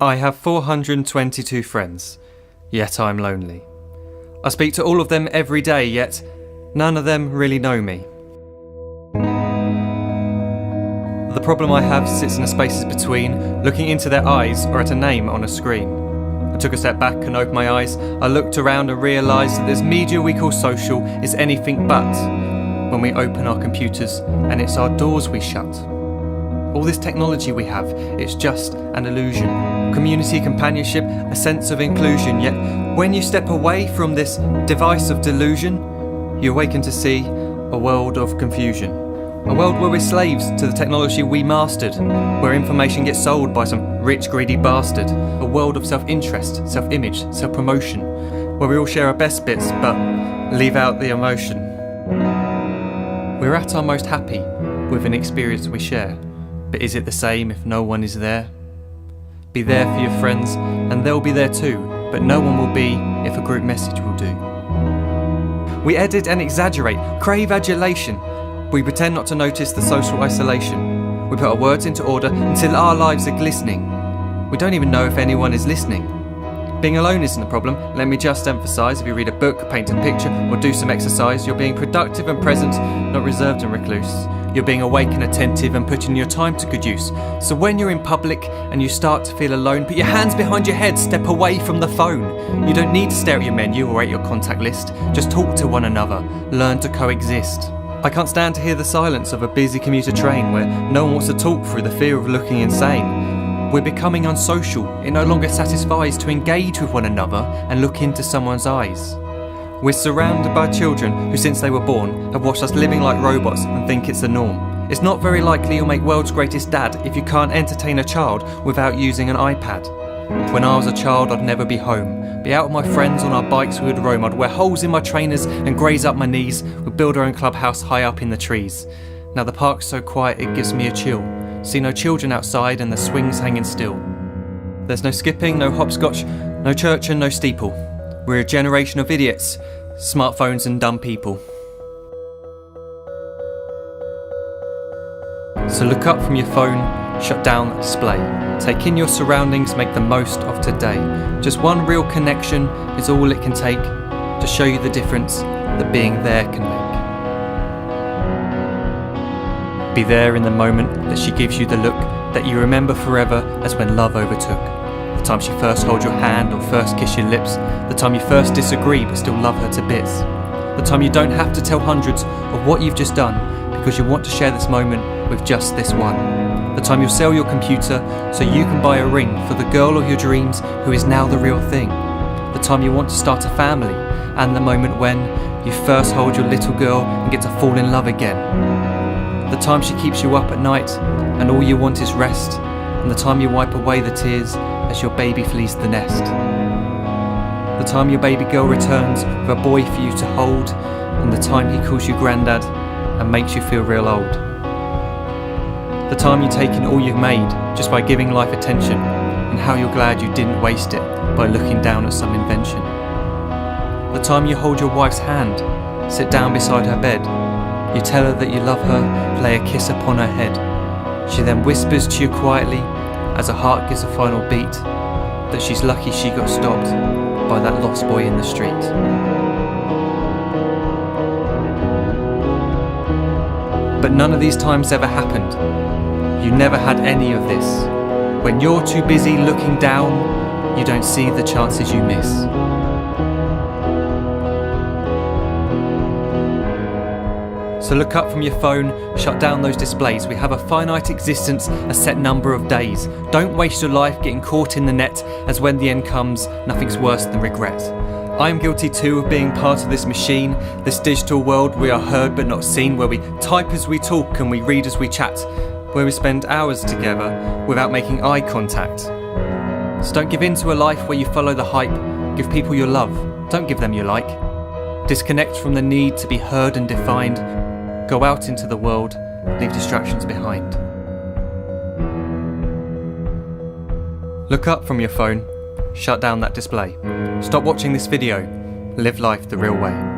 I have 422 friends, yet I'm lonely. I speak to all of them every day, yet none of them really know me. The problem I have sits in the spaces between looking into their eyes or at a name on a screen. I took a step back and opened my eyes. I looked around and realised that this media we call social is anything but when we open our computers and it's our doors we shut. All this technology we have, it's just an illusion. Community, companionship, a sense of inclusion. Yet when you step away from this device of delusion, you awaken to see a world of confusion. A world where we're slaves to the technology we mastered, where information gets sold by some rich, greedy bastard. A world of self-interest, self-image, self-promotion, where we all share our best bits but leave out the emotion. We're at our most happy with an experience we share. But is it the same if no one is there? Be there for your friends, and they'll be there too, but no one will be if a group message will do. We edit and exaggerate, crave adulation. We pretend not to notice the social isolation. We put our words into order until our lives are glistening. We don't even know if anyone is listening. Being alone isn't the problem. Let me just emphasise, if you read a book, paint a picture, or do some exercise, you're being productive and present, not reserved and recluse. You're being awake and attentive and putting your time to good use. So when you're in public and you start to feel alone, put your hands behind your head, step away from the phone. You don't need to stare at your menu or at your contact list. Just talk to one another. Learn to coexist. I can't stand to hear the silence of a busy commuter train where no one wants to talk through the fear of looking insane. We're becoming unsocial. It no longer satisfies to engage with one another and look into someone's eyes. We're surrounded by children who, since they were born, have watched us living like robots and think it's the norm. It's not very likely you'll make world's greatest dad if you can't entertain a child without using an iPad. When I was a child, I'd never be home. Be out with my friends on our bikes, we would roam. I'd wear holes in my trainers and graze up my knees. We'd build our own clubhouse high up in the trees. Now the park's so quiet it gives me a chill. See no children outside and the swings hanging still. There's no skipping, no hopscotch, no church and no steeple. We're a generation of idiots, smartphones and dumb people. So look up from your phone, shut down the display. Take in your surroundings, make the most of today. Just one real connection is all it can take to show you the difference that being there can make. Be there in the moment that she gives you the look that you remember forever as when love overtook. The time she first holds your hand or first kiss your lips. The time you first disagree but still love her to bits. The time you don't have to tell hundreds of what you've just done because you want to share this moment with just this one. The time you'll sell your computer so you can buy a ring for the girl of your dreams who is now the real thing. The time you want to start a family and the moment when you first hold your little girl and get to fall in love again. The time she keeps you up at night and all you want is rest. And the time you wipe away the tears as your baby flees the nest. The time your baby girl returns with a boy for you to hold, and the time he calls you granddad and makes you feel real old. The time you take in all you've made just by giving life attention, and how you're glad you didn't waste it by looking down at some invention. The time you hold your wife's hand, sit down beside her bed, you tell her that you love her, lay a kiss upon her head. She then whispers to you quietly, as her heart gives a final beat, that she's lucky she got stopped by that lost boy in the street. But none of these times ever happened. You never had any of this. When you're too busy looking down, you don't see the chances you miss. So look up from your phone, shut down those displays. We have a finite existence, a set number of days. Don't waste your life getting caught in the net, as when the end comes, nothing's worse than regret. I am guilty too of being part of this machine, this digital world we are heard but not seen, where we type as we talk and we read as we chat, where we spend hours together without making eye contact. So don't give in to a life where you follow the hype. Give people your love, don't give them your like. Disconnect from the need to be heard and defined. Go out into the world, leave distractions behind. Look up from your phone, shut down that display. Stop watching this video, live life the real way.